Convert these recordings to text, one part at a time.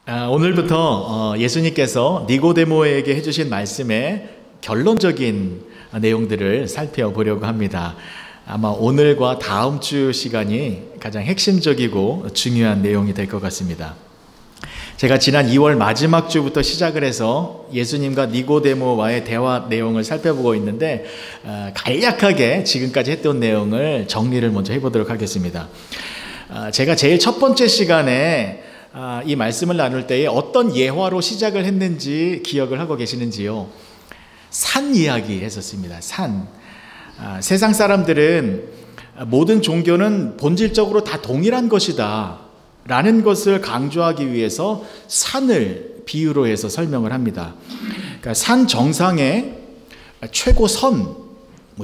오늘부터 예수님께서 니고데모에게 해주신 말씀의 결론적인 내용들을 살펴보려고 합니다. 아마 오늘과 다음 주 시간이 가장 핵심적이고 중요한 내용이 될 것 같습니다. 제가 지난 2월 마지막 주부터 시작을 해서 예수님과 니고데모와의 대화 내용을 살펴보고 있는데 간략하게 지금까지 했던 내용을 정리를 먼저 해보도록 하겠습니다. 제가 제일 첫 번째 시간에 이 말씀을 나눌 때에 어떤 예화로 시작을 했는지 기억을 하고 계시는지요? 산 이야기 했었습니다. 산. 세상 사람들은 모든 종교는 본질적으로 다 동일한 것이다 라는 것을 강조하기 위해서 산을 비유로 해서 설명을 합니다. 그러니까 산 정상에 최고 선,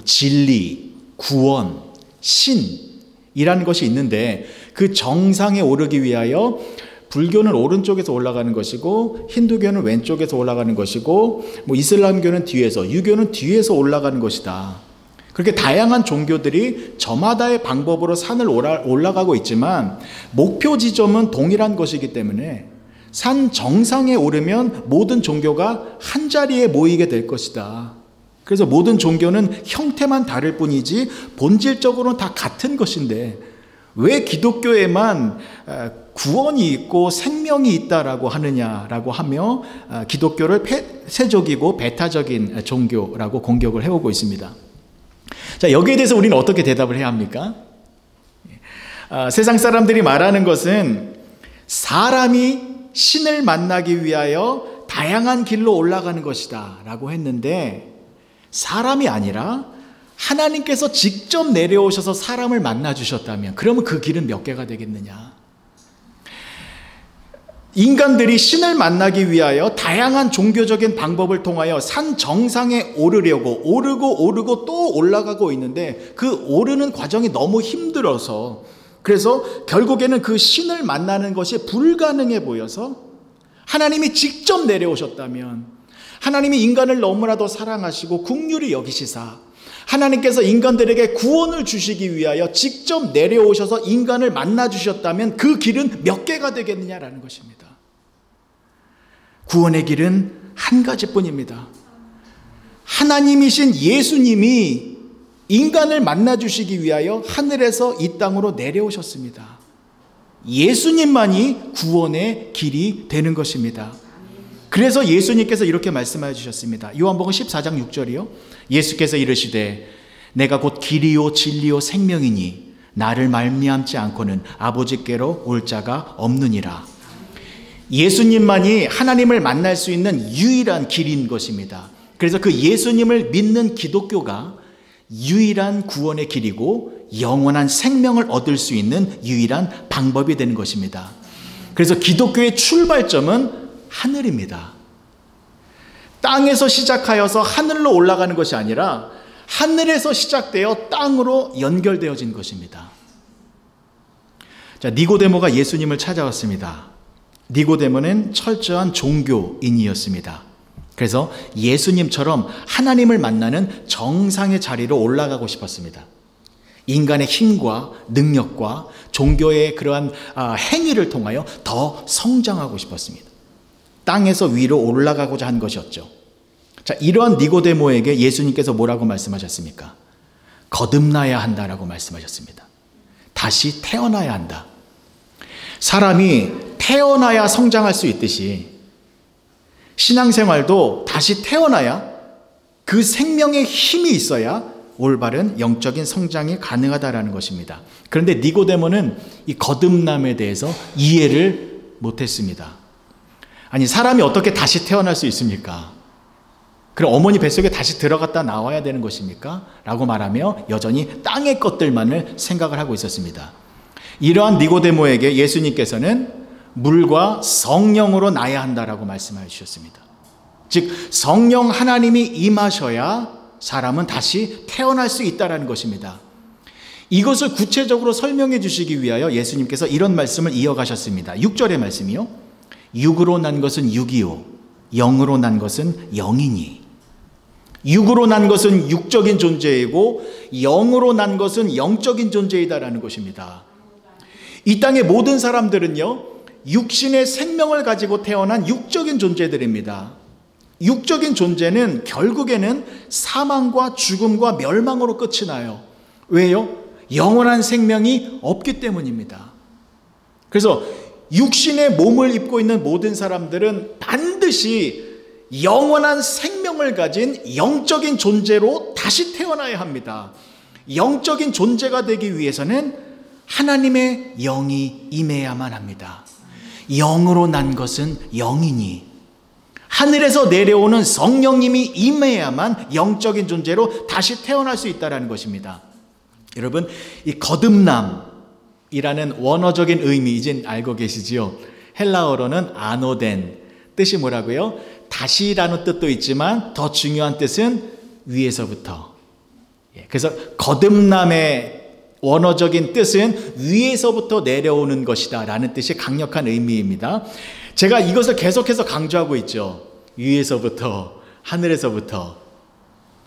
진리, 구원, 신이라는 것이 있는데 그 정상에 오르기 위하여 불교는 오른쪽에서 올라가는 것이고 힌두교는 왼쪽에서 올라가는 것이고 이슬람교는 뒤에서, 유교는 뒤에서 올라가는 것이다. 그렇게 다양한 종교들이 저마다의 방법으로 산을 올라가고 있지만 목표 지점은 동일한 것이기 때문에 산 정상에 오르면 모든 종교가 한자리에 모이게 될 것이다. 그래서 모든 종교는 형태만 다를 뿐이지 본질적으로는 다 같은 것인데 왜 기독교에만 구원이 있고 생명이 있다라고 하느냐라고 하며 기독교를 폐쇄적이고 배타적인 종교라고 공격을 해오고 있습니다. 자, 여기에 대해서 우리는 어떻게 대답을 해야 합니까? 세상 사람들이 말하는 것은 사람이 신을 만나기 위하여 다양한 길로 올라가는 것이다 라고 했는데 사람이 아니라 하나님께서 직접 내려오셔서 사람을 만나 주셨다면 그러면 그 길은 몇 개가 되겠느냐? 인간들이 신을 만나기 위하여 다양한 종교적인 방법을 통하여 산 정상에 오르려고 오르고 또 올라가고 있는데 그 오르는 과정이 너무 힘들어서 그래서 결국에는 그 신을 만나는 것이 불가능해 보여서 하나님이 직접 내려오셨다면 하나님이 인간을 너무나도 사랑하시고 긍휼히 여기시사 하나님께서 인간들에게 구원을 주시기 위하여 직접 내려오셔서 인간을 만나 주셨다면 그 길은 몇 개가 되겠느냐라는 것입니다. 구원의 길은 한 가지뿐입니다. 하나님이신 예수님이 인간을 만나 주시기 위하여 하늘에서 이 땅으로 내려오셨습니다. 예수님만이 구원의 길이 되는 것입니다. 그래서 예수님께서 이렇게 말씀해 주셨습니다. 요한복음 14장 6절이요. 예수께서 이르시되 내가 곧 길이요 진리요 생명이니 나를 말미암지 않고는 아버지께로 올 자가 없느니라. 예수님만이 하나님을 만날 수 있는 유일한 길인 것입니다. 그래서 그 예수님을 믿는 기독교가 유일한 구원의 길이고 영원한 생명을 얻을 수 있는 유일한 방법이 되는 것입니다. 그래서 기독교의 출발점은 하늘입니다. 땅에서 시작하여서 하늘로 올라가는 것이 아니라 하늘에서 시작되어 땅으로 연결되어진 것입니다. 자, 니고데모가 예수님을 찾아왔습니다. 니고데모는 철저한 종교인이었습니다. 그래서 예수님처럼 하나님을 만나는 정상의 자리로 올라가고 싶었습니다. 인간의 힘과 능력과 종교의 그러한 행위를 통하여 더 성장하고 싶었습니다. 땅에서 위로 올라가고자 한 것이었죠. 자, 이러한 니고데모에게 예수님께서 뭐라고 말씀하셨습니까? 거듭나야 한다라고 말씀하셨습니다. 다시 태어나야 한다. 사람이 태어나야 성장할 수 있듯이 신앙생활도 다시 태어나야 그 생명의 힘이 있어야 올바른 영적인 성장이 가능하다라는 것입니다. 그런데 니고데모는 이 거듭남에 대해서 이해를 못했습니다. 아니, 사람이 어떻게 다시 태어날 수 있습니까? 그럼 어머니 뱃속에 다시 들어갔다 나와야 되는 것입니까? 라고 말하며 여전히 땅의 것들만을 생각을 하고 있었습니다. 이러한 니고데모에게 예수님께서는 물과 성령으로 나야 한다라고 말씀해 주셨습니다. 즉 성령 하나님이 임하셔야 사람은 다시 태어날 수 있다는 것입니다. 이것을 구체적으로 설명해 주시기 위하여 예수님께서 이런 말씀을 이어가셨습니다. 6절의 말씀이요. 육으로 난 것은 육이요 영으로 난 것은 영이니. 육으로 난 것은 육적인 존재이고 영으로 난 것은 영적인 존재이다라는 것입니다. 이 땅의 모든 사람들은요, 육신의 생명을 가지고 태어난 육적인 존재들입니다. 육적인 존재는 결국에는 사망과 죽음과 멸망으로 끝이 나요. 왜요? 영원한 생명이 없기 때문입니다. 그래서 육신의 몸을 입고 있는 모든 사람들은 반드시 영원한 생명을 가진 영적인 존재로 다시 태어나야 합니다. 영적인 존재가 되기 위해서는 하나님의 영이 임해야만 합니다. 영으로 난 것은 영이니 하늘에서 내려오는 성령님이 임해야만 영적인 존재로 다시 태어날 수 있다는 것입니다. 여러분, 이 거듭남이라는 원어적인 의미 이젠 알고 계시지요? 헬라어로는 아노덴, 뜻이 뭐라고요? 다시라는 뜻도 있지만 더 중요한 뜻은 위에서부터. 그래서 거듭남의 원어적인 뜻은 위에서부터 내려오는 것이다 라는 뜻이 강력한 의미입니다. 제가 이것을 계속해서 강조하고 있죠. 위에서부터, 하늘에서부터.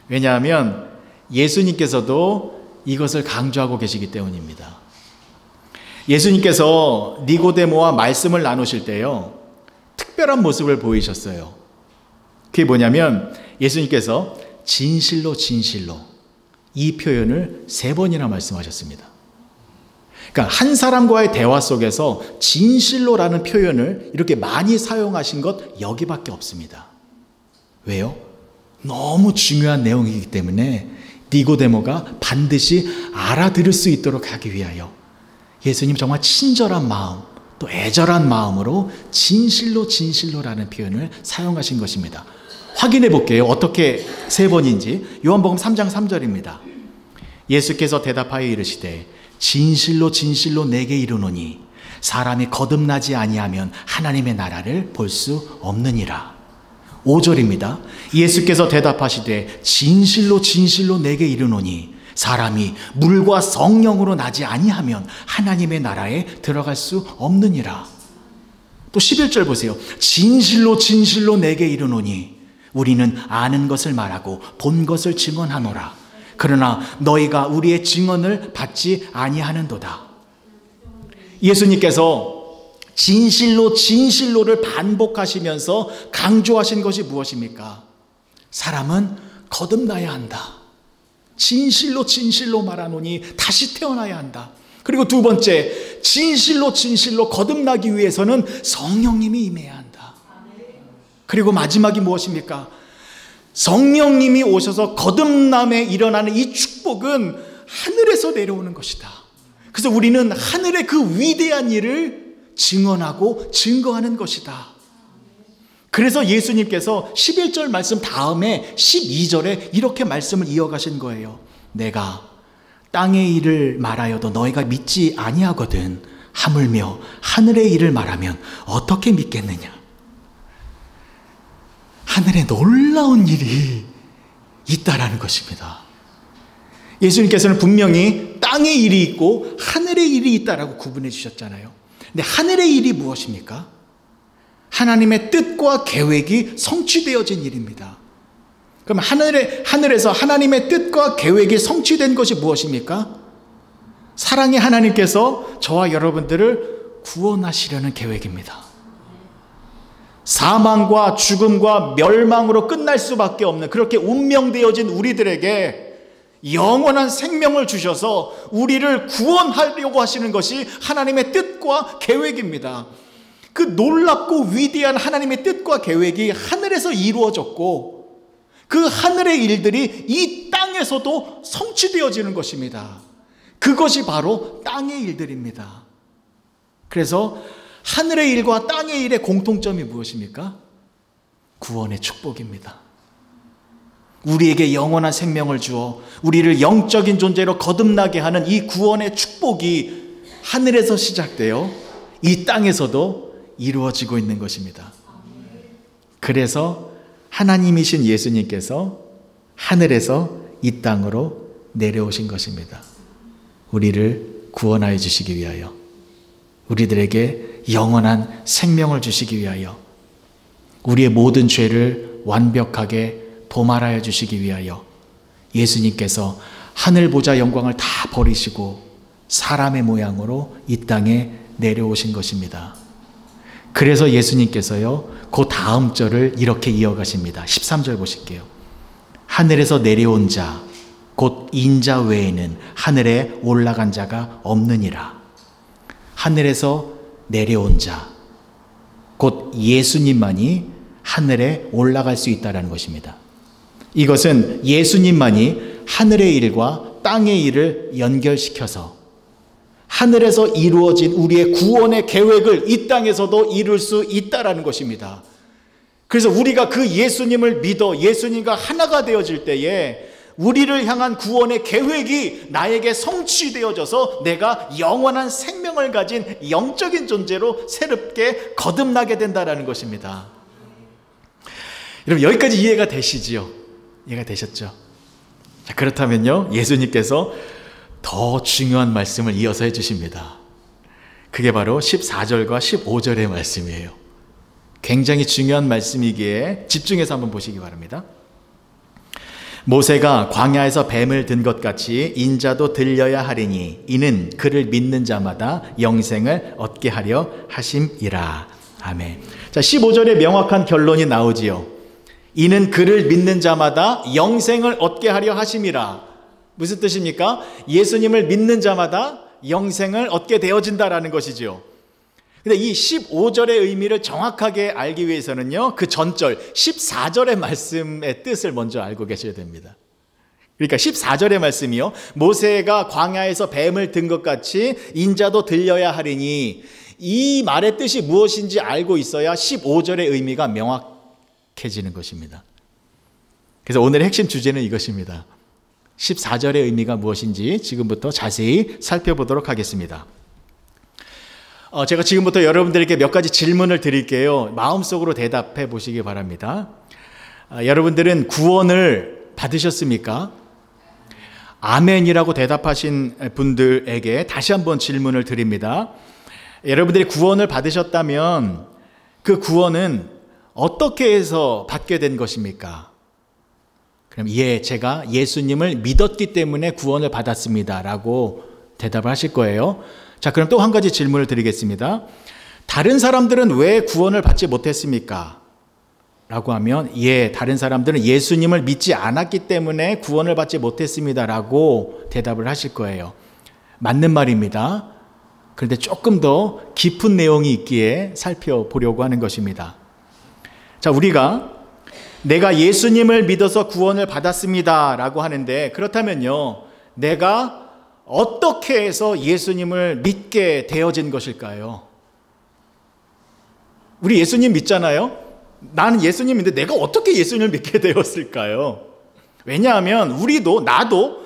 왜냐하면 예수님께서도 이것을 강조하고 계시기 때문입니다. 예수님께서 니고데모와 말씀을 나누실 때요, 특별한 모습을 보이셨어요. 그게 뭐냐면 예수님께서 진실로 진실로 이 표현을 3번이나 말씀하셨습니다. 그러니까 한 사람과의 대화 속에서 진실로라는 표현을 이렇게 많이 사용하신 것 여기밖에 없습니다. 왜요? 너무 중요한 내용이기 때문에 니고데모가 반드시 알아들을 수 있도록 하기 위하여 예수님 정말 친절한 마음, 또 애절한 마음으로 진실로 진실로라는 표현을 사용하신 것입니다. 확인해 볼게요. 어떻게 3번인지. 요한복음 3장 3절입니다. 예수께서 대답하여 이르시되 진실로 진실로 내게 이르노니 사람이 거듭나지 아니하면 하나님의 나라를 볼 수 없느니라. 5절입니다. 예수께서 대답하시되 진실로 진실로 내게 이르노니 사람이 물과 성령으로 나지 아니하면 하나님의 나라에 들어갈 수 없느니라. 또 11절 보세요. 진실로 진실로 내게 이르노니 우리는 아는 것을 말하고 본 것을 증언하노라. 그러나 너희가 우리의 증언을 받지 아니하는도다. 예수님께서 진실로 진실로를 반복하시면서 강조하신 것이 무엇입니까? 사람은 거듭나야 한다. 진실로 진실로 말하노니 다시 태어나야 한다. 그리고 2번째, 진실로 진실로 거듭나기 위해서는 성령님이 임해야 한다. 그리고 마지막이 무엇입니까? 성령님이 오셔서 거듭남에 일어나는 이 축복은 하늘에서 내려오는 것이다. 그래서 우리는 하늘의 그 위대한 일을 증언하고 증거하는 것이다. 그래서 예수님께서 11절 말씀 다음에 12절에 이렇게 말씀을 이어가신 거예요. 내가 땅의 일을 말하여도 너희가 믿지 아니하거든 하물며 하늘의 일을 말하면 어떻게 믿겠느냐. 하늘에 놀라운 일이 있다라는 것입니다. 예수님께서는 분명히 땅의 일이 있고 하늘의 일이 있다라고 구분해 주셨잖아요. 근데 하늘의 일이 무엇입니까? 하나님의 뜻과 계획이 성취되어진 일입니다. 그럼 하늘에서 하나님의 뜻과 계획이 성취된 것이 무엇입니까? 사랑의 하나님께서 저와 여러분들을 구원하시려는 계획입니다. 사망과 죽음과 멸망으로 끝날 수밖에 없는 그렇게 운명되어진 우리들에게 영원한 생명을 주셔서 우리를 구원하려고 하시는 것이 하나님의 뜻과 계획입니다. 그 놀랍고 위대한 하나님의 뜻과 계획이 하늘에서 이루어졌고 그 하늘의 일들이 이 땅에서도 성취되어지는 것입니다. 그것이 바로 땅의 일들입니다. 그래서 하늘의 일과 땅의 일의 공통점이 무엇입니까? 구원의 축복입니다. 우리에게 영원한 생명을 주어 우리를 영적인 존재로 거듭나게 하는 이 구원의 축복이 하늘에서 시작되어 이 땅에서도 이루어지고 있는 것입니다. 그래서 하나님이신 예수님께서 하늘에서 이 땅으로 내려오신 것입니다. 우리를 구원하여 주시기 위하여, 우리들에게 영원한 생명을 주시기 위하여, 우리의 모든 죄를 완벽하게 도말하여 주시기 위하여 예수님께서 하늘 보좌 영광을 다 버리시고 사람의 모양으로 이 땅에 내려오신 것입니다. 그래서 예수님께서요, 그 다음 절을 이렇게 이어가십니다. 13절 보실게요. 하늘에서 내려온 자, 곧 인자 외에는 하늘에 올라간 자가 없느니라. 하늘에서 내려온 자, 곧 예수님만이 하늘에 올라갈 수 있다는 것입니다. 이것은 예수님만이 하늘의 일과 땅의 일을 연결시켜서 하늘에서 이루어진 우리의 구원의 계획을 이 땅에서도 이룰 수 있다는 것입니다. 그래서 우리가 그 예수님을 믿어 예수님과 하나가 되어질 때에 우리를 향한 구원의 계획이 나에게 성취되어져서 내가 영원한 생명을 가진 영적인 존재로 새롭게 거듭나게 된다는 것입니다. 여러분, 여기까지 이해가 되시지요? 이해가 되셨죠? 자, 그렇다면요, 예수님께서 더 중요한 말씀을 이어서 해주십니다. 그게 바로 14절과 15절의 말씀이에요. 굉장히 중요한 말씀이기에 집중해서 한번 보시기 바랍니다. 모세가 광야에서 뱀을 든 것 같이 인자도 들려야 하리니 이는 그를 믿는 자마다 영생을 얻게 하려 하심이라. 아멘. 자, 15절에 명확한 결론이 나오지요. 이는 그를 믿는 자마다 영생을 얻게 하려 하심이라. 무슨 뜻입니까? 예수님을 믿는 자마다 영생을 얻게 되어진다라는 것이죠. 근데 이 15절의 의미를 정확하게 알기 위해서는요, 그 전절 14절의 말씀의 뜻을 먼저 알고 계셔야 됩니다. 그러니까 14절의 말씀이요, 모세가 광야에서 뱀을 든 것 같이 인자도 들려야 하리니, 이 말의 뜻이 무엇인지 알고 있어야 15절의 의미가 명확해지는 것입니다. 그래서 오늘의 핵심 주제는 이것입니다. 14절의 의미가 무엇인지 지금부터 자세히 살펴보도록 하겠습니다. 제가 지금부터 여러분들에게 몇 가지 질문을 드릴게요. 마음속으로 대답해 보시기 바랍니다. 여러분들은 구원을 받으셨습니까? 아멘이라고 대답하신 분들에게 다시 한번 질문을 드립니다. 여러분들이 구원을 받으셨다면 그 구원은 어떻게 해서 받게 된 것입니까? 그럼 제가 예수님을 믿었기 때문에 구원을 받았습니다 라고 대답을 하실 거예요. 자, 그럼 또 한 가지 질문을 드리겠습니다. 다른 사람들은 왜 구원을 받지 못했습니까? 라고 하면 다른 사람들은 예수님을 믿지 않았기 때문에 구원을 받지 못했습니다 라고 대답을 하실 거예요. 맞는 말입니다. 그런데 조금 더 깊은 내용이 있기에 살펴보려고 하는 것입니다. 자, 우리가 내가 예수님을 믿어서 구원을 받았습니다 라고 하는데, 그렇다면요, 내가 어떻게 해서 예수님을 믿게 되어진 것일까요? 우리 예수님 믿잖아요? 나는 예수님 믿는데 내가 어떻게 예수님을 믿게 되었을까요? 왜냐하면 나도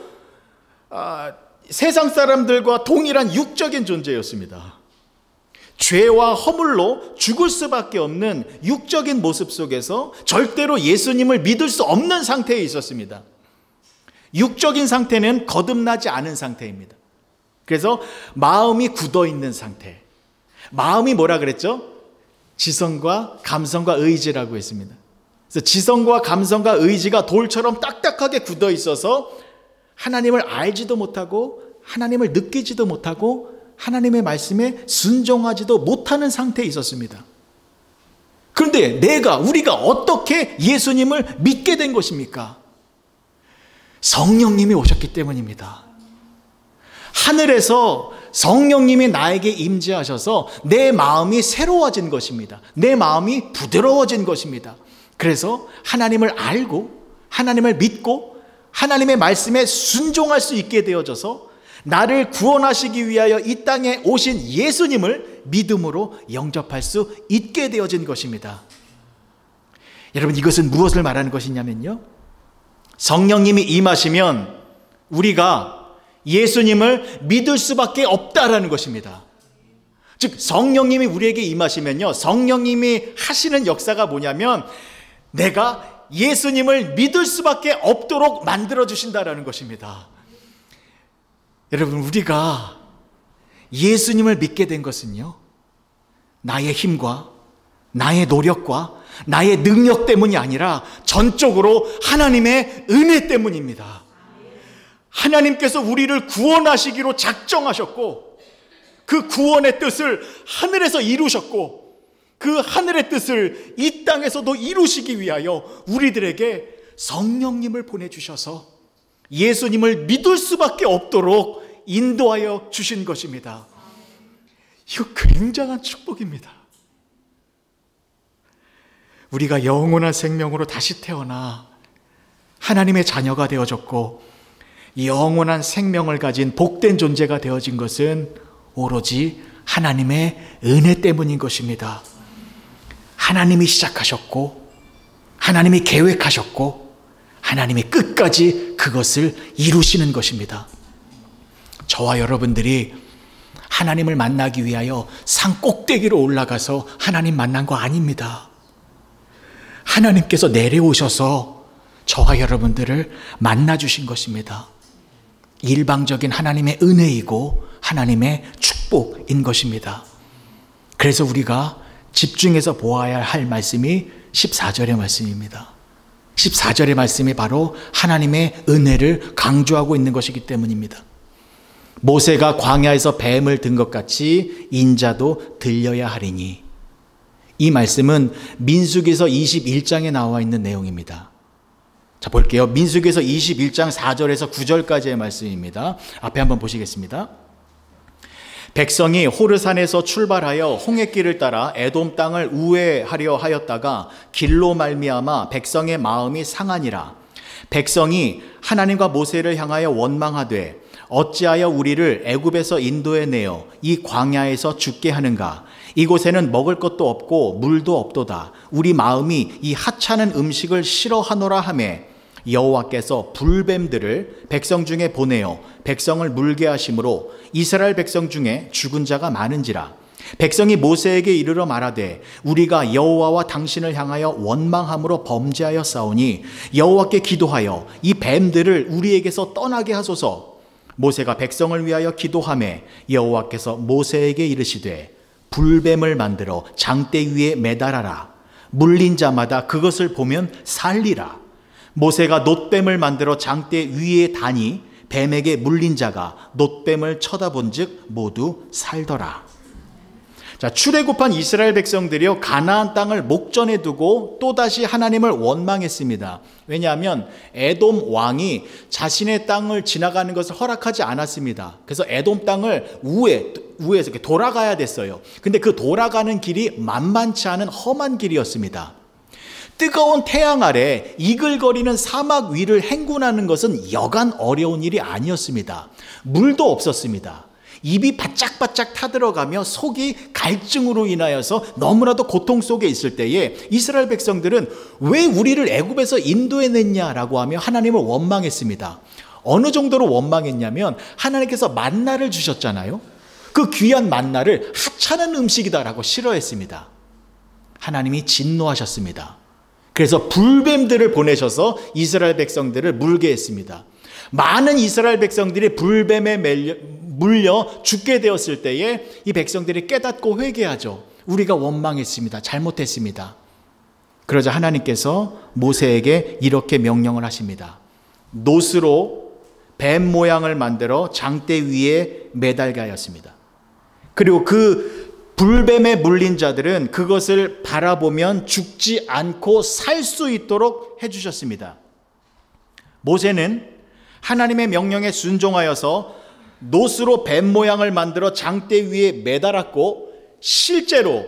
세상 사람들과 동일한 육적인 존재였습니다. 죄와 허물로 죽을 수밖에 없는 육적인 모습 속에서 절대로 예수님을 믿을 수 없는 상태에 있었습니다. 육적인 상태는 거듭나지 않은 상태입니다. 그래서 마음이 굳어있는 상태. 마음이 뭐라 그랬죠? 지성과 감성과 의지라고 했습니다. 그래서 지성과 감성과 의지가 돌처럼 딱딱하게 굳어 있어서 하나님을 알지도 못하고 하나님을 느끼지도 못하고 하나님의 말씀에 순종하지도 못하는 상태에 있었습니다. 그런데 우리가 어떻게 예수님을 믿게 된 것입니까? 성령님이 오셨기 때문입니다. 하늘에서 성령님이 나에게 임재하셔서 내 마음이 새로워진 것입니다. 내 마음이 부드러워진 것입니다. 그래서 하나님을 알고 하나님을 믿고 하나님의 말씀에 순종할 수 있게 되어져서 나를 구원하시기 위하여 이 땅에 오신 예수님을 믿음으로 영접할 수 있게 되어진 것입니다. 여러분, 이것은 무엇을 말하는 것이냐면요, 성령님이 임하시면 우리가 예수님을 믿을 수밖에 없다라는 것입니다. 즉, 성령님이 우리에게 임하시면요, 성령님이 하시는 역사가 뭐냐면 내가 예수님을 믿을 수밖에 없도록 만들어주신다라는 것입니다. 여러분, 우리가 예수님을 믿게 된 것은요, 나의 힘과 나의 노력과 나의 능력 때문이 아니라 전적으로 하나님의 은혜 때문입니다. 하나님께서 우리를 구원하시기로 작정하셨고 그 구원의 뜻을 하늘에서 이루셨고 그 하늘의 뜻을 이 땅에서도 이루시기 위하여 우리들에게 성령님을 보내주셔서 예수님을 믿을 수밖에 없도록 인도하여 주신 것입니다. 이거 굉장한 축복입니다. 우리가 영원한 생명으로 다시 태어나 하나님의 자녀가 되어졌고 영원한 생명을 가진 복된 존재가 되어진 것은 오로지 하나님의 은혜 때문인 것입니다. 하나님이 시작하셨고 하나님이 계획하셨고 하나님이 끝까지 그것을 이루시는 것입니다. 저와 여러분들이 하나님을 만나기 위하여 산 꼭대기로 올라가서 하나님 만난 거 아닙니다. 하나님께서 내려오셔서 저와 여러분들을 만나주신 것입니다. 일방적인 하나님의 은혜이고 하나님의 축복인 것입니다. 그래서 우리가 집중해서 보아야 할 말씀이 14절의 말씀입니다. 14절의 말씀이 바로 하나님의 은혜를 강조하고 있는 것이기 때문입니다. 모세가 광야에서 뱀을 든 것 같이 인자도 들려야 하리니. 이 말씀은 민수기서 21장에 나와 있는 내용입니다. 자, 볼게요. 민수기서 21장 4절에서 9절까지의 말씀입니다. 앞에 한번 보시겠습니다. 백성이 호르산에서 출발하여 홍해길을 따라 에돔 땅을 우회하려 하였다가 길로 말미암아 백성의 마음이 상하니라. 백성이 하나님과 모세를 향하여 원망하되 어찌하여 우리를 애굽에서 인도해 내어 이 광야에서 죽게 하는가? 이곳에는 먹을 것도 없고 물도 없도다. 우리 마음이 이 하찮은 음식을 싫어하노라 하매 여호와께서 불뱀들을 백성 중에 보내어 백성을 물게 하심으로 이스라엘 백성 중에 죽은 자가 많은지라. 백성이 모세에게 이르러 말하되 우리가 여호와와 당신을 향하여 원망함으로 범죄하여 싸우니 여호와께 기도하여 이 뱀들을 우리에게서 떠나게 하소서. 모세가 백성을 위하여 기도하매 여호와께서 모세에게 이르시되 불뱀을 만들어 장대 위에 매달아라. 물린 자마다 그것을 보면 살리라. 모세가 놋뱀을 만들어 장대 위에 다니 뱀에게 물린 자가 놋뱀을 쳐다본 즉 모두 살더라. 자, 출애굽한 이스라엘 백성들이요 가나안 땅을 목전에 두고 또다시 하나님을 원망했습니다. 왜냐하면 에돔 왕이 자신의 땅을 지나가는 것을 허락하지 않았습니다. 그래서 에돔 땅을 우회해서 이렇게 돌아가야 됐어요. 근데 그 돌아가는 길이 만만치 않은 험한 길이었습니다. 뜨거운 태양 아래 이글거리는 사막 위를 행군하는 것은 여간 어려운 일이 아니었습니다. 물도 없었습니다. 입이 바짝바짝 타들어가며 속이 갈증으로 인하여서 너무나도 고통 속에 있을 때에 이스라엘 백성들은 왜 우리를 애굽에서 인도해냈냐라고 하며 하나님을 원망했습니다. 어느 정도로 원망했냐면 하나님께서 만나를 주셨잖아요. 그 귀한 만나를 하찮은 음식이다라고 싫어했습니다. 하나님이 진노하셨습니다. 그래서 불뱀들을 보내셔서 이스라엘 백성들을 물게 했습니다. 많은 이스라엘 백성들이 불뱀에 물려 죽게 되었을 때에 이 백성들이 깨닫고 회개하죠. 우리가 원망했습니다. 잘못했습니다. 그러자 하나님께서 모세에게 이렇게 명령을 하십니다. 놋으로 뱀 모양을 만들어 장대 위에 매달게 하였습니다. 그리고 그 불뱀에 물린 자들은 그것을 바라보면 죽지 않고 살 수 있도록 해주셨습니다. 모세는 하나님의 명령에 순종하여서 놋으로 뱀 모양을 만들어 장대 위에 매달았고 실제로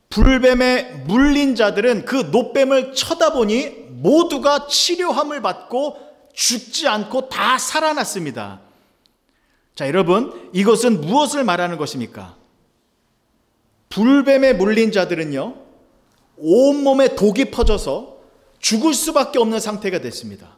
불뱀에 물린 자들은 그 놋뱀을 쳐다보니 모두가 치료함을 받고 죽지 않고 다 살아났습니다. 자, 여러분, 이것은 무엇을 말하는 것입니까? 불뱀에 물린 자들은요, 온몸에 독이 퍼져서 죽을 수밖에 없는 상태가 됐습니다.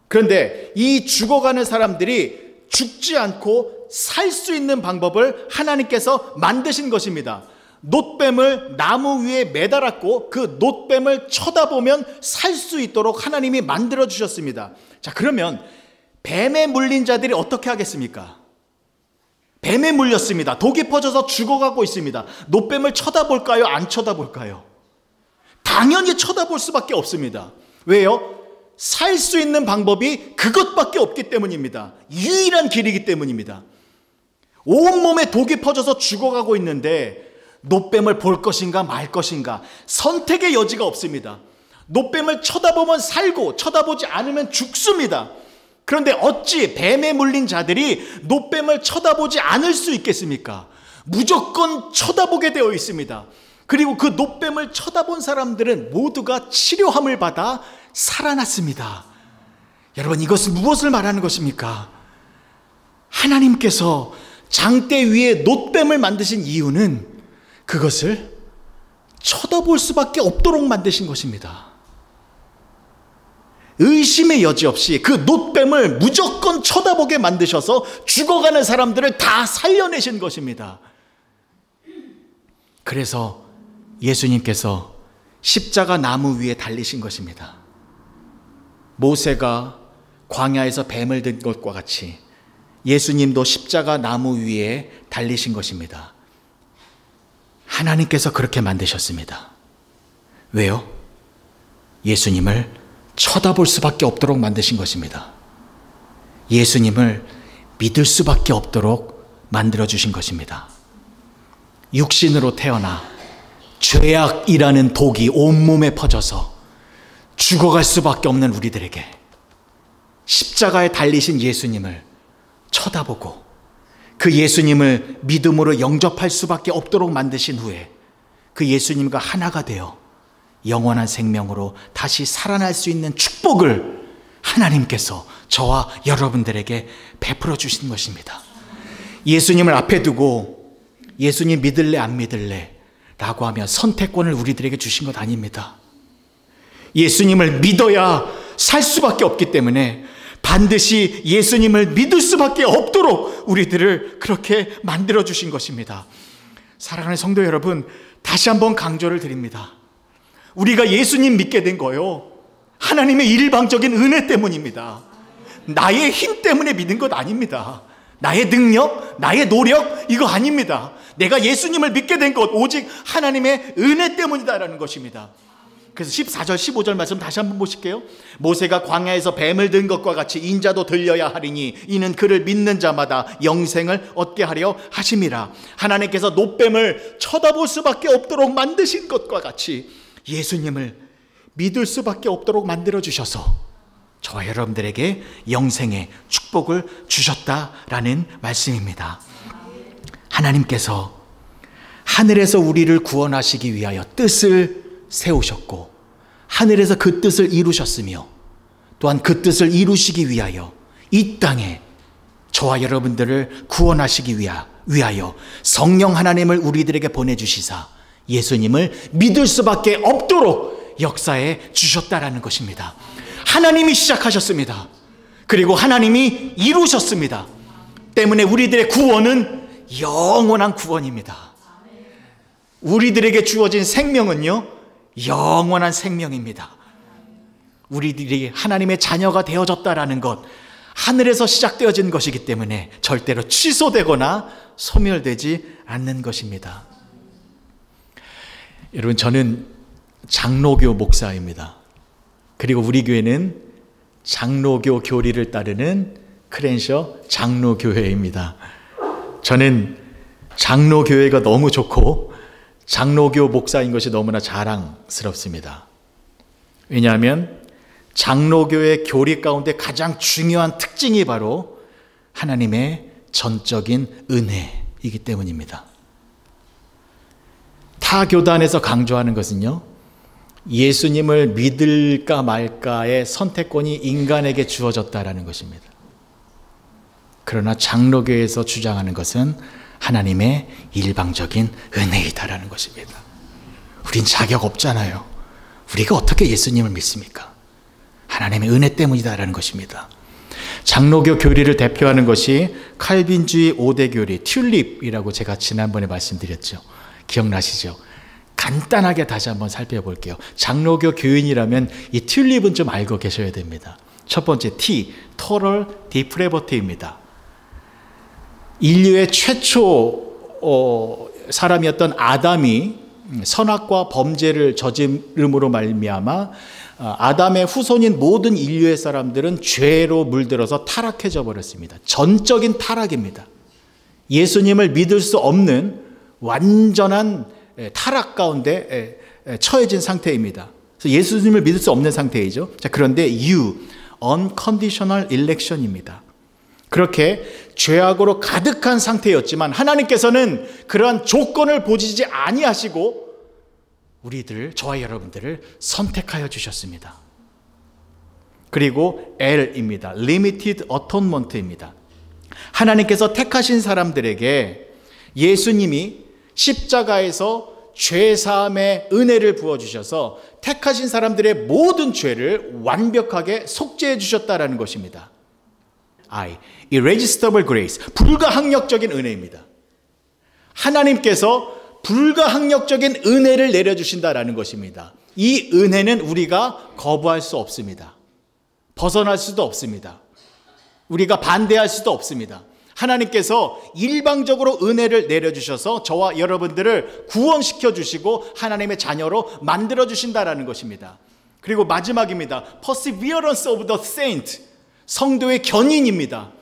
그런데 이 죽어가는 사람들이 죽지 않고 살 수 있는 방법을 하나님께서 만드신 것입니다. 놋뱀을 나무 위에 매달았고 그 놋뱀을 쳐다보면 살 수 있도록 하나님이 만들어 주셨습니다. 자, 그러면 뱀에 물린 자들이 어떻게 하겠습니까? 뱀에 물렸습니다. 독이 퍼져서 죽어가고 있습니다. 놋뱀을 쳐다볼까요? 안 쳐다볼까요? 당연히 쳐다볼 수밖에 없습니다. 왜요? 살 수 있는 방법이 그것밖에 없기 때문입니다. 유일한 길이기 때문입니다. 온몸에 독이 퍼져서 죽어가고 있는데 놋뱀을 볼 것인가 말 것인가 선택의 여지가 없습니다. 놋뱀을 쳐다보면 살고 쳐다보지 않으면 죽습니다. 그런데 어찌 뱀에 물린 자들이 놋뱀을 쳐다보지 않을 수 있겠습니까? 무조건 쳐다보게 되어 있습니다. 그리고 그 놋뱀을 쳐다본 사람들은 모두가 치료함을 받아 살아났습니다. 여러분, 이것은 무엇을 말하는 것입니까? 하나님께서 장대 위에 놋뱀을 만드신 이유는 그것을 쳐다볼 수밖에 없도록 만드신 것입니다. 의심의 여지 없이 그 놋뱀을 무조건 쳐다보게 만드셔서 죽어가는 사람들을 다 살려내신 것입니다. 그래서 예수님께서 십자가 나무 위에 달리신 것입니다. 모세가 광야에서 뱀을 든 것과 같이 예수님도 십자가 나무 위에 달리신 것입니다. 하나님께서 그렇게 만드셨습니다. 왜요? 예수님을 쳐다볼 수밖에 없도록 만드신 것입니다. 예수님을 믿을 수밖에 없도록 만들어주신 것입니다. 육신으로 태어나 죄악이라는 독이 온몸에 퍼져서 죽어갈 수밖에 없는 우리들에게 십자가에 달리신 예수님을 쳐다보고 그 예수님을 믿음으로 영접할 수밖에 없도록 만드신 후에 그 예수님과 하나가 되어 영원한 생명으로 다시 살아날 수 있는 축복을 하나님께서 저와 여러분들에게 베풀어 주신 것입니다. 예수님을 앞에 두고 예수님 믿을래 안 믿을래 라고 하면 선택권을 우리들에게 주신 것 아닙니다. 예수님을 믿어야 살 수밖에 없기 때문에 반드시 예수님을 믿을 수밖에 없도록 우리들을 그렇게 만들어 주신 것입니다. 사랑하는 성도 여러분, 다시 한번 강조를 드립니다. 우리가 예수님 믿게 된 거요, 하나님의 일방적인 은혜 때문입니다. 나의 힘 때문에 믿은 것 아닙니다. 나의 능력, 나의 노력, 이거 아닙니다. 내가 예수님을 믿게 된 것 오직 하나님의 은혜 때문이다라는 것입니다. 그래서 14절 15절 말씀 다시 한번 보실게요. 모세가 광야에서 뱀을 든 것과 같이 인자도 들려야 하리니 이는 그를 믿는 자마다 영생을 얻게 하려 하심이라. 하나님께서 놋뱀을 쳐다볼 수밖에 없도록 만드신 것과 같이 예수님을 믿을 수밖에 없도록 만들어 주셔서 저와 여러분들에게 영생의 축복을 주셨다라는 말씀입니다. 하나님께서 하늘에서 우리를 구원하시기 위하여 뜻을 세우셨고 하늘에서 그 뜻을 이루셨으며 또한 그 뜻을 이루시기 위하여 이 땅에 저와 여러분들을 구원하시기 위하여 성령 하나님을 우리들에게 보내주시사 예수님을 믿을 수밖에 없도록 역사해 주셨다라는 것입니다. 하나님이 시작하셨습니다. 그리고 하나님이 이루셨습니다. 때문에 우리들의 구원은 영원한 구원입니다. 우리들에게 주어진 생명은요, 영원한 생명입니다. 우리들이 하나님의 자녀가 되어졌다라는 것, 하늘에서 시작되어진 것이기 때문에 절대로 취소되거나 소멸되지 않는 것입니다. 여러분, 저는 장로교 목사입니다. 그리고 우리 교회는 장로교 교리를 따르는 크랜셔 장로교회입니다. 저는 장로교회가 너무 좋고 장로교 목사인 것이 너무나 자랑스럽습니다. 왜냐하면 장로교의 교리 가운데 가장 중요한 특징이 바로 하나님의 전적인 은혜이기 때문입니다. 타 교단에서 강조하는 것은요, 예수님을 믿을까 말까의 선택권이 인간에게 주어졌다라는 것입니다. 그러나 장로교에서 주장하는 것은 하나님의 일방적인 은혜이다라는 것입니다. 우린 자격 없잖아요. 우리가 어떻게 예수님을 믿습니까? 하나님의 은혜 때문이다라는 것입니다. 장로교 교리를 대표하는 것이 칼빈주의 5대 교리 튤립이라고 제가 지난번에 말씀드렸죠. 기억나시죠? 간단하게 다시 한번 살펴볼게요. 장로교 교인이라면 이 튤립은 좀 알고 계셔야 됩니다. 첫 번째 T, Total Depravity 입니다. 인류의 최초 사람이었던 아담이 선악과 범죄를 저지름으로 말미암아 아담의 후손인 모든 인류의 사람들은 죄로 물들어서 타락해져 버렸습니다. 전적인 타락입니다. 예수님을 믿을 수 없는 완전한 타락 가운데 처해진 상태입니다. 그래서 예수님을 믿을 수 없는 상태이죠. 자, 그런데 unconditional election입니다. 그렇게 죄악으로 가득한 상태였지만 하나님께서는 그러한 조건을 보시지 아니하시고 저와 여러분들을 선택하여 주셨습니다. 그리고 L입니다. Limited Atonement입니다. 하나님께서 택하신 사람들에게 예수님이 십자가에서 죄사함의 은혜를 부어주셔서 택하신 사람들의 모든 죄를 완벽하게 속죄해 주셨다라는 것입니다. Irresistible grace, 불가항력적인 은혜입니다. 하나님께서 불가항력적인 은혜를 내려주신다라는 것입니다. 이 은혜는 우리가 거부할 수 없습니다. 벗어날 수도 없습니다. 우리가 반대할 수도 없습니다. 하나님께서 일방적으로 은혜를 내려주셔서 저와 여러분들을 구원시켜 주시고 하나님의 자녀로 만들어 주신다라는 것입니다. 그리고 마지막입니다. Perseverance of the saint, 성도의 견인입니다.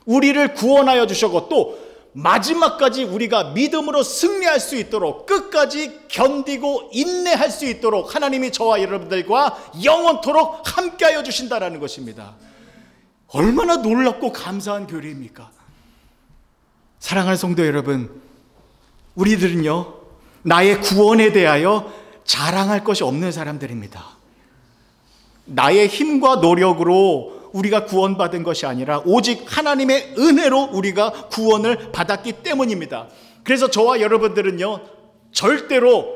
우리를 구원하여 주셨고 또 마지막까지 우리가 믿음으로 승리할 수 있도록 끝까지 견디고 인내할 수 있도록 하나님이 저와 여러분들과 영원토록 함께하여 주신다라는 것입니다. 얼마나 놀랍고 감사한 교리입니까? 사랑하는 성도 여러분, 우리들은요, 나의 구원에 대하여 자랑할 것이 없는 사람들입니다. 나의 힘과 노력으로 우리가 구원받은 것이 아니라 오직 하나님의 은혜로 우리가 구원을 받았기 때문입니다. 그래서 저와 여러분들은요, 절대로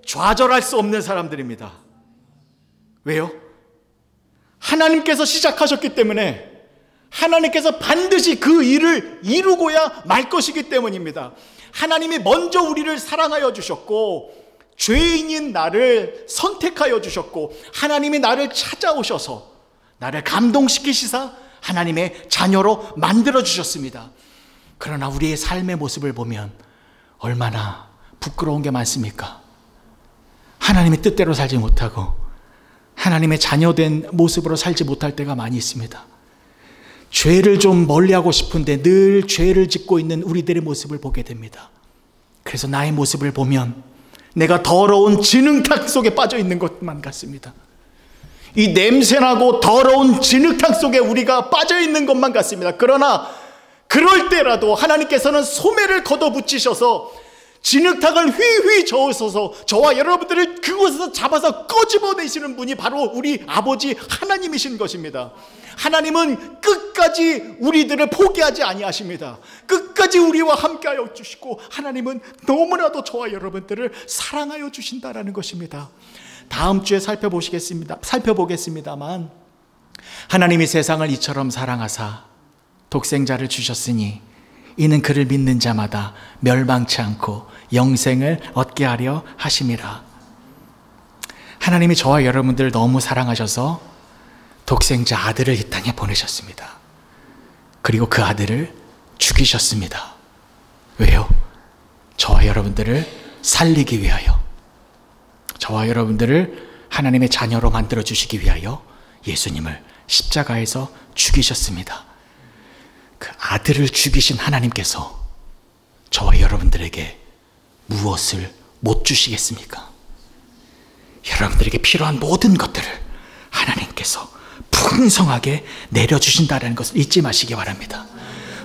좌절할 수 없는 사람들입니다. 왜요? 하나님께서 시작하셨기 때문에 하나님께서 반드시 그 일을 이루고야 말 것이기 때문입니다. 하나님이 먼저 우리를 사랑하여 주셨고 죄인인 나를 선택하여 주셨고 하나님이 나를 찾아오셔서 나를 감동시키시사 하나님의 자녀로 만들어 주셨습니다. 그러나 우리의 삶의 모습을 보면 얼마나 부끄러운 게 많습니까? 하나님의 뜻대로 살지 못하고 하나님의 자녀된 모습으로 살지 못할 때가 많이 있습니다. 죄를 좀 멀리하고 싶은데 늘 죄를 짓고 있는 우리들의 모습을 보게 됩니다. 그래서 나의 모습을 보면 내가 더러운 진흙탕 속에 빠져 있는 것만 같습니다. 이 냄새나고 더러운 진흙탕 속에 우리가 빠져 있는 것만 같습니다. 그러나 그럴 때라도 하나님께서는 소매를 걷어붙이셔서 진흙탕을 휘휘 저으셔서 저와 여러분들을 그곳에서 잡아서 꺼집어내시는 분이 바로 우리 아버지 하나님이신 것입니다. 하나님은 끝까지 우리들을 포기하지 아니하십니다. 끝까지 우리와 함께하여 주시고 하나님은 너무나도 저와 여러분들을 사랑하여 주신다라는 것입니다. 다음 주에 살펴보겠습니다만 하나님이 세상을 이처럼 사랑하사 독생자를 주셨으니 이는 그를 믿는 자마다 멸망치 않고 영생을 얻게 하려 하심이라. 하나님이 저와 여러분들을 너무 사랑하셔서 독생자 아들을 이 땅에 보내셨습니다. 그리고 그 아들을 죽이셨습니다. 왜요? 저와 여러분들을 살리기 위하여, 저와 여러분들을 하나님의 자녀로 만들어 주시기 위하여 예수님을 십자가에서 죽이셨습니다. 그 아들을 죽이신 하나님께서 저와 여러분들에게 무엇을 못 주시겠습니까? 여러분들에게 필요한 모든 것들을 하나님께서 풍성하게 내려주신다는 것을 잊지 마시기 바랍니다.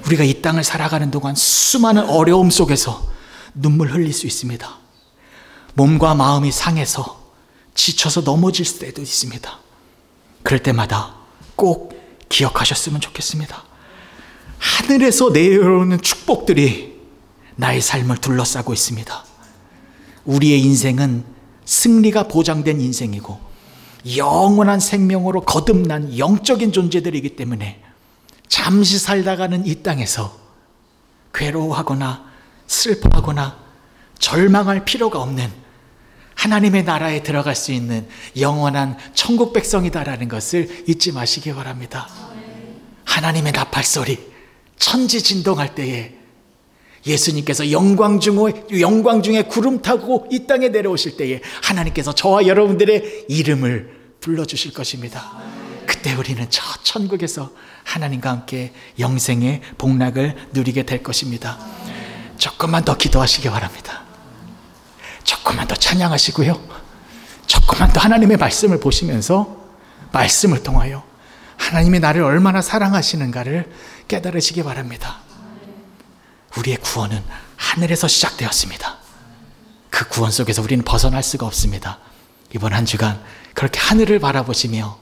우리가 이 땅을 살아가는 동안 수많은 어려움 속에서 눈물 흘릴 수 있습니다. 몸과 마음이 상해서 지쳐서 넘어질 때도 있습니다. 그럴 때마다 꼭 기억하셨으면 좋겠습니다. 하늘에서 내려오는 축복들이 나의 삶을 둘러싸고 있습니다. 우리의 인생은 승리가 보장된 인생이고 영원한 생명으로 거듭난 영적인 존재들이기 때문에 잠시 살다가는 이 땅에서 괴로워하거나 슬퍼하거나 절망할 필요가 없는 하나님의 나라에 들어갈 수 있는 영원한 천국 백성이다라는 것을 잊지 마시기 바랍니다. 하나님의 나팔소리, 천지진동할 때에 예수님께서 영광 중에 구름 타고 이 땅에 내려오실 때에 하나님께서 저와 여러분들의 이름을 불러주실 것입니다. 그때 우리는 저 천국에서 하나님과 함께 영생의 복락을 누리게 될 것입니다. 조금만 더 기도하시기 바랍니다. 조금만 더 찬양하시고요. 조금만 더 하나님의 말씀을 보시면서 말씀을 통하여 하나님이 나를 얼마나 사랑하시는가를 깨달으시기 바랍니다. 우리의 구원은 하늘에서 시작되었습니다. 그 구원 속에서 우리는 벗어날 수가 없습니다. 이번 한 주간 그렇게 하늘을 바라보시며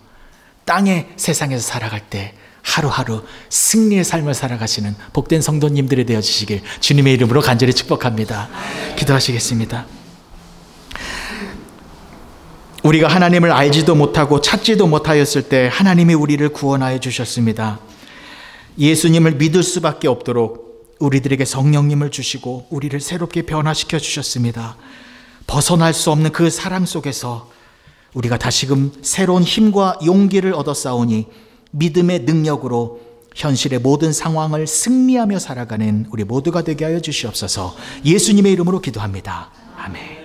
땅의 세상에서 살아갈 때 하루하루 승리의 삶을 살아가시는 복된 성도님들이 되어주시길 주님의 이름으로 간절히 축복합니다. 기도하시겠습니다. 우리가 하나님을 알지도 못하고 찾지도 못하였을 때 하나님이 우리를 구원하여 주셨습니다. 예수님을 믿을 수밖에 없도록 우리들에게 성령님을 주시고 우리를 새롭게 변화시켜 주셨습니다. 벗어날 수 없는 그 사랑 속에서 우리가 다시금 새로운 힘과 용기를 얻어 싸우니 믿음의 능력으로 현실의 모든 상황을 승리하며 살아가는 우리 모두가 되게 하여 주시옵소서. 예수님의 이름으로 기도합니다. 아멘.